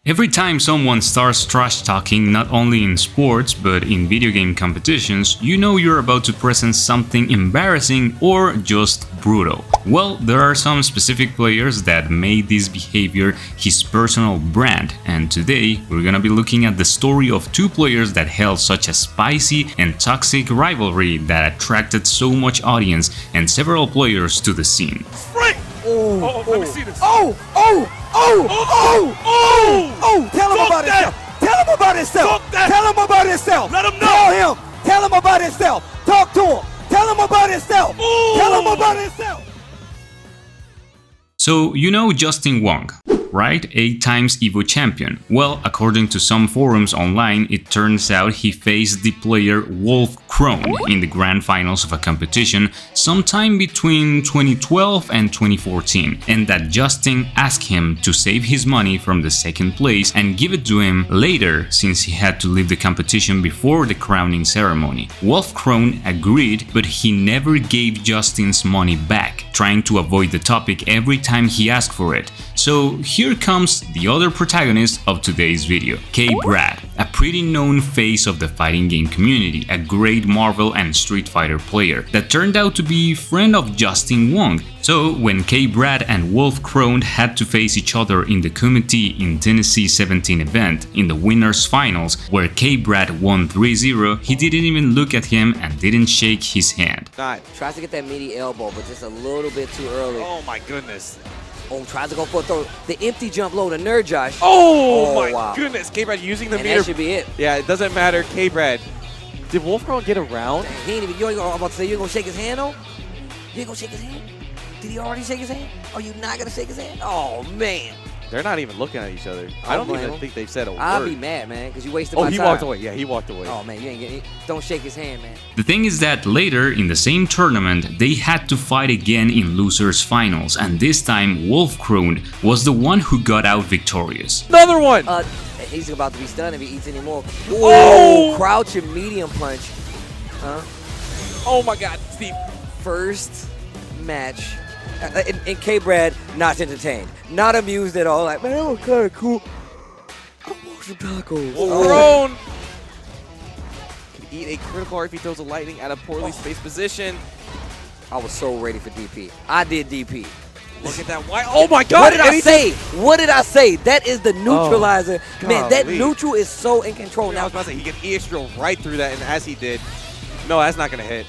Every time someone starts trash talking, not only in sports but in video game competitions, you know you're about to present something embarrassing or just brutal. Well, there are some specific players that made this behavior his personal brand, and today we're gonna be looking at the story of two players that held such a spicy and toxic rivalry that attracted so much audience and several players to the scene. Let me see this. Tell him about himself. Tell him about himself. Tell him about himself. Let him know. Tell him about himself. Talk to him. Tell him about himself. Tell him about himself. So, you know Justin Wong, right? 8 times EVO champion. Well, according to some forums online, it turns out he faced the player Wolf Krone in the grand finals of a competition sometime between 2012 and 2014, and that Justin asked him to save his money from the second place and give it to him later since he had to leave the competition before the crowning ceremony. Wolf Krone agreed, but he never gave Justin's money back, trying to avoid the topic every time he asked for it. So here comes the other protagonist of today's video, K-Brad, a pretty known face of the fighting game community, a great Marvel and Street Fighter player that turned out to be friend of Justin Wong. So when K-Brad and Wolf Krone had to face each other in the Kumite in Tennessee 17 event in the winners finals where K-Brad won 3-0, he didn't even look at him and didn't shake his hand. Tries to get that midi elbow, but just a little bit too early. Oh my goodness. Oh, tries to go for a throw. The empty jump low to Nerd Josh. Oh my wow. goodness. K-Brad using the And meter. that should be it. Yeah, it doesn't matter. K-Brad. Did Wolfcrown get around? He ain't even, you ain't gonna, I'm about to say, you ain't gonna shake his hand though? You ain't gonna shake his hand? Did he already shake his hand? Are you not gonna shake his hand? Oh man. They're not even looking at each other. I don't even think they've said a word. I'll be mad, man, because you wasted my time. Oh, he walked away. Yeah, he walked away. Oh man, you ain't getting, don't shake his hand, man. The thing is that later in the same tournament, they had to fight again in losers finals, and this time Wolf Krone was the one who got out victorious. Another one! He's about to be stunned if he eats any more. Oh! Crouch and medium punch. Huh? Oh my god, Steve. First match. And K-Brad not entertained. Not amused at all. Like, man, that was kind of cool. I want some tacos. Wolfcrown can eat a critical R if he throws a lightning at a poorly spaced position. I was so ready for DP. I did DP. Look at that white. Oh my god! What did I say? What did I say? That is the neutralizer. Oh, man, that golly. neutral is so in control. I Now, was about to say, he can EX drill right through that, and as he did, no, that's not going to hit.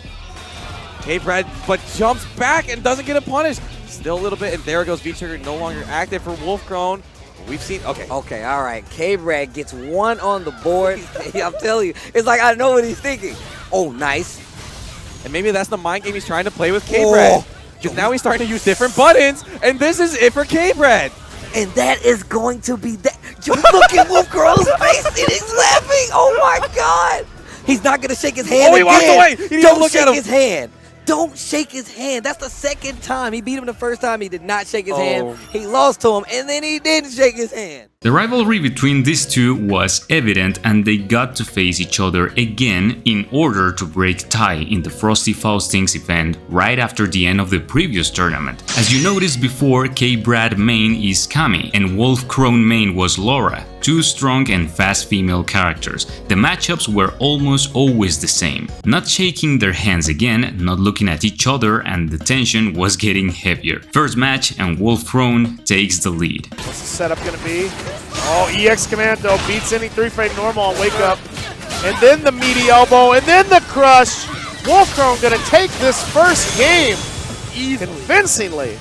K-Brad, but jumps back and doesn't get a punish. Still a little bit, and there goes V-Trigger, no longer active for Wolfcrown. We've seen, okay, all right. K-Brad gets one on the board. I'm telling you, it's like I know what he's thinking. Oh, nice. And maybe that's the mind game he's trying to play with K-Brad. Because now he's starting to use different buttons, and this is it for K-Brad. And that is going to be that. You look at Wolfcrown's face, and he's laughing. Oh my God. He's not going to shake his hand. Oh, he walked again. away. He didn't Don't look shake at him. his hand. Don't shake his hand. That's the second time. He beat him the first time. He did not shake his hand. He lost to him, and then he didn't shake his hand. The rivalry between these two was evident, and they got to face each other again in order to break tie in the Frosty Faustings event right after the end of the previous tournament. As you noticed before, K-Brad main is Kami and Wolf Krone main was Laura, two strong and fast female characters. The matchups were almost always the same. Not shaking their hands again, not looking at each other, and the tension was getting heavier. First match and Wolf Krone takes the lead. What's the setup going to be? Oh, EX Commando beats any 3-frame normal on Wake Up. And then the meaty elbow, and then the crush. Wolfcrown going to take this first game convincingly.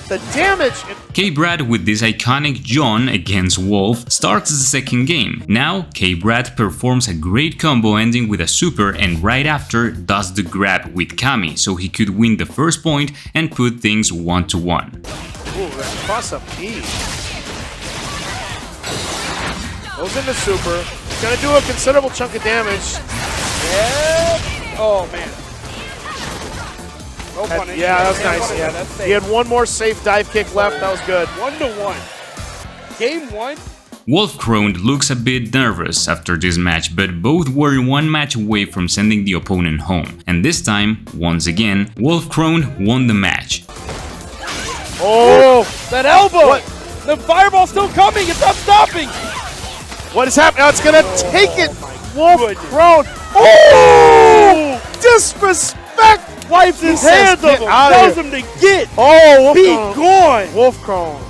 The damage. K-Brad with this iconic John against Wolf starts the second game. Now K-Brad performs a great combo ending with a super and right after does the grab with Kami so he could win the first point and put things 1-1. Ooh, that cross-up E. Goes into super. Gonna do a considerable chunk of damage. Yeah. Oh, man. Yeah, that was nice. Yeah. He had one more safe dive kick left. That was good. 1-1. Game 1. Wolf Krone looks a bit nervous after this match, but both were one match away from sending the opponent home. And this time, once again, Wolf Krone won the match. Oh, that elbow! What? The fireball's still coming. It's not stopping. What is happening? Oh, it's going to take it. Wolf Crone. Oh! Disrespect. Wipes his hands of him. Tells him to get. Oh, Be gone. Wolf Crone.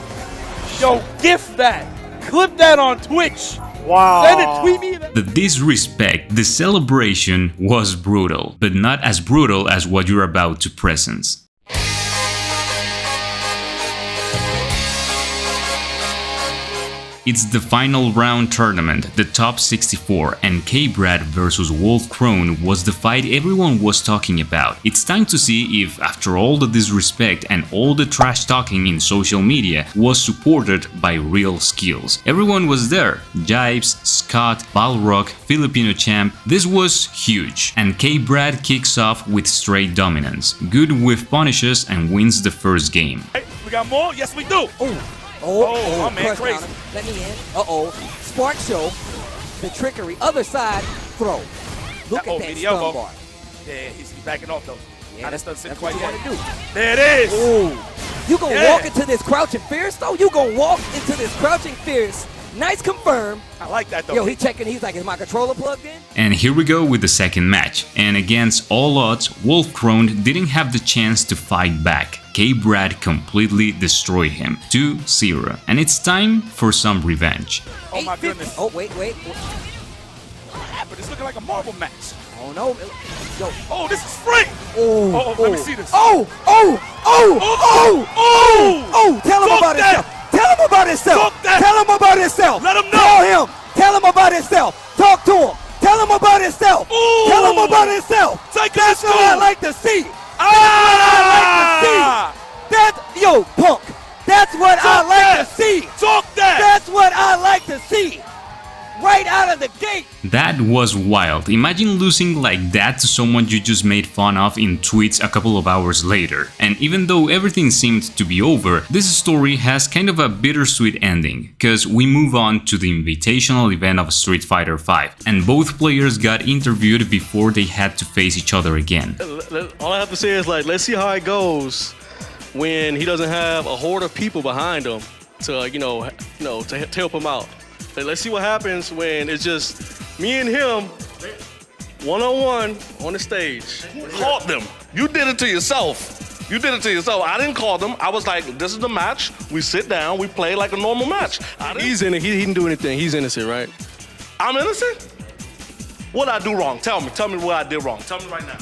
Yo, gift that. Clip that on Twitch. Wow. Send it, tweet me. The disrespect, the celebration was brutal, but not as brutal as what you're about to presence. It's the final round tournament, the top 64, and K-Brad vs Wolf Crone was the fight everyone was talking about. It's time to see if, after all the disrespect and all the trash talking in social media, was supported by real skills. Everyone was there. Jibes, Scott, Balrog, Filipino champ. This was huge. And K-Brad kicks off with straight dominance. Good with punishes and wins the first game. Hey, we got more? Yes, we do. Oh, my man, crazy. counter. Let me in. Spark show. The trickery. Other side. Throw. Look at that meaty stun elbow. bar. Yeah, he's backing off though. Yeah, That's that's quite what you yet. want to do. There it is. Ooh. You gonna Yeah. walk into this crouching fierce though? You gonna walk into this crouching fierce. Nice confirm. I like that though. Yo, he checking. He's like, is my controller plugged in? And here we go with the second match. And against all odds, Wolf Crone didn't have the chance to fight back. K-Brad completely destroyed him, 2-0. And it's time for some revenge. Oh my 850. goodness. Oh, wait. What happened? It's looking like a marble match. Oh no. Yo. Oh, this is free. Oh, Let me see this. Oh! Tell him Talk about that. himself. Tell him about himself. Talk that. Tell him about himself. Let him know. Tell him. Tell him about himself. Talk to him. Tell him about himself. Ooh. Tell him about himself. Take That's this what I dude. like to see. Ah! Yo, punk. That's what I Talk like that. to see. Talk that. That's what I like to see. Right out of the gate. That was wild. Imagine losing like that to someone you just made fun of in tweets a couple of hours later. And even though everything seemed to be over, this story has kind of a bittersweet ending, cause we move on to the Invitational event of Street Fighter V, and both players got interviewed before they had to face each other again. All I have to say is, like, let's see how it goes when he doesn't have a horde of people behind him to, to help him out. Let's see what happens when it's just me and him, one-on-one on the stage. Called them. You did it to yourself. You did it to yourself. I didn't call them. I was like, this is the match. We sit down. We play like a normal match. He's in it. He didn't do anything. He's innocent, right? I'm innocent? What I do wrong? Tell me. Tell me what I did wrong. Tell me right now.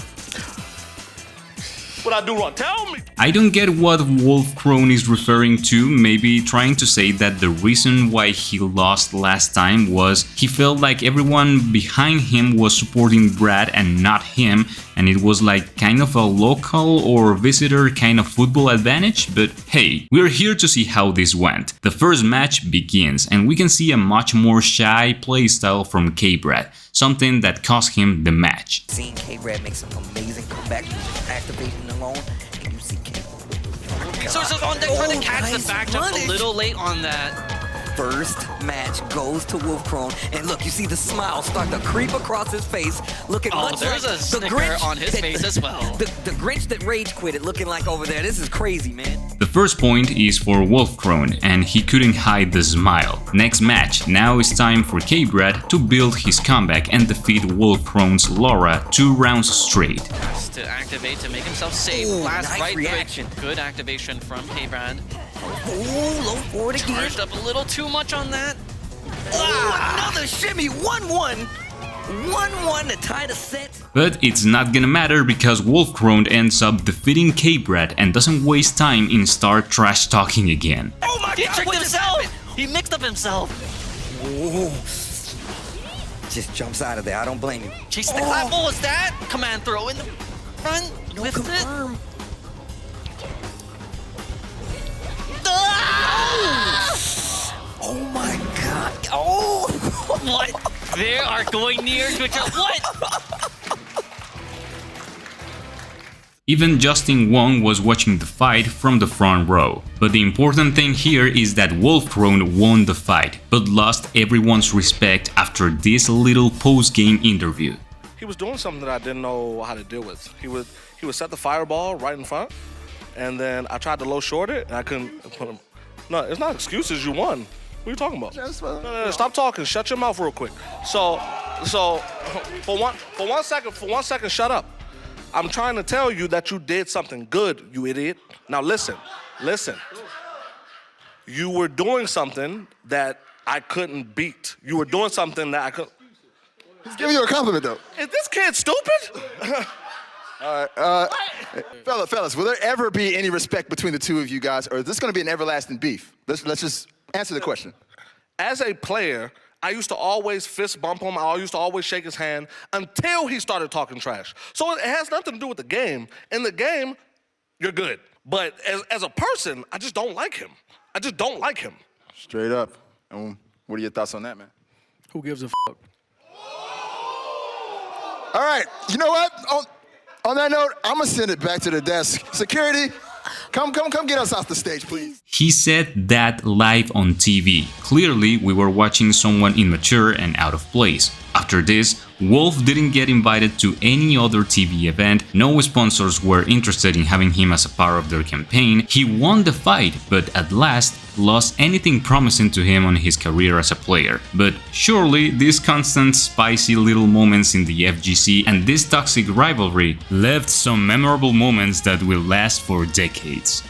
What I do wrong? Tell me. I don't get what Wolf Crone is referring to, maybe trying to say that the reason why he lost last time was he felt like everyone behind him was supporting Brad and not him, and it was like kind of a local or visitor kind of football advantage, but hey, we're here to see how this went. The first match begins, and we can see a much more shy playstyle from K-Brad, something that cost him the match. Seeing K-Brad make some amazing comeback, just activating alone, and you see K-Brad. Resources on deck trying to catch nice the back jump punish. a little late on that. First match goes to Wolf Crone, and look, you see the smile start to creep across his face, looking Oh, much there's like a the snicker Grinch on his face as well. The Grinch that rage quit it, looking like over there. This is crazy, man. The first point is for Wolf Crone, and he couldn't hide the smile. Next match, now it's time for K-Brad to build his comeback and defeat Wolf Crone's Laura 2 rounds straight. Has to activate to make himself safe. Ooh, Last nice right reaction. through it. Good activation from K-Brad. Ooh, low forward again. Charged up a little too much on that. Ooh, another shimmy. 1-1. 1-1 to tie the set. But it's not gonna matter because Wolf Crone ends up defeating K-Brad and doesn't waste time in start trash talking again. Oh my He God, tricked what just himself. happened? He mixed up himself. Ooh. Just jumps out of there. I don't blame you. Chasing the clap. What was that? Command throw in the front. No Whiffed confirm. it. Ah! Oh my God. Oh. What? They are going near to each other. What? Even Justin Wong was watching the fight from the front row. But the important thing here is that Wolf Crone won the fight, but lost everyone's respect after this little post-game interview. He was doing something that I didn't know how to deal with. He would set the fireball right in front, and then I tried to low short it, and I couldn't put him. No, it's not excuses. You won. What are you talking about? No, stop talking. Shut your mouth real quick. So, for one second, shut up. I'm trying to tell you that you did something good, you idiot. Now listen. You were doing something that I couldn't beat. You were doing something that I couldn't. He's giving you a compliment, though. Is this kid stupid? All right, fellas, will there ever be any respect between the two of you guys, or is this going to be an everlasting beef? Let's just answer the question. As a player, I used to always fist bump him. I used to always shake his hand until he started talking trash. So it has nothing to do with the game. In the game, you're good. But as a person, I just don't like him. I just don't like him. Straight up. What are your thoughts on that, man? Who gives a fuck? All right, you know what? On that note, I'm gonna send it back to the desk. Security, come get us off the stage, please. He said that live on TV. Clearly, we were watching someone immature and out of place. After this, Wolf didn't get invited to any other TV event, no sponsors were interested in having him as a part of their campaign, he won the fight, but at last lost anything promising to him on his career as a player. But surely these constant spicy little moments in the FGC and this toxic rivalry left some memorable moments that will last for decades.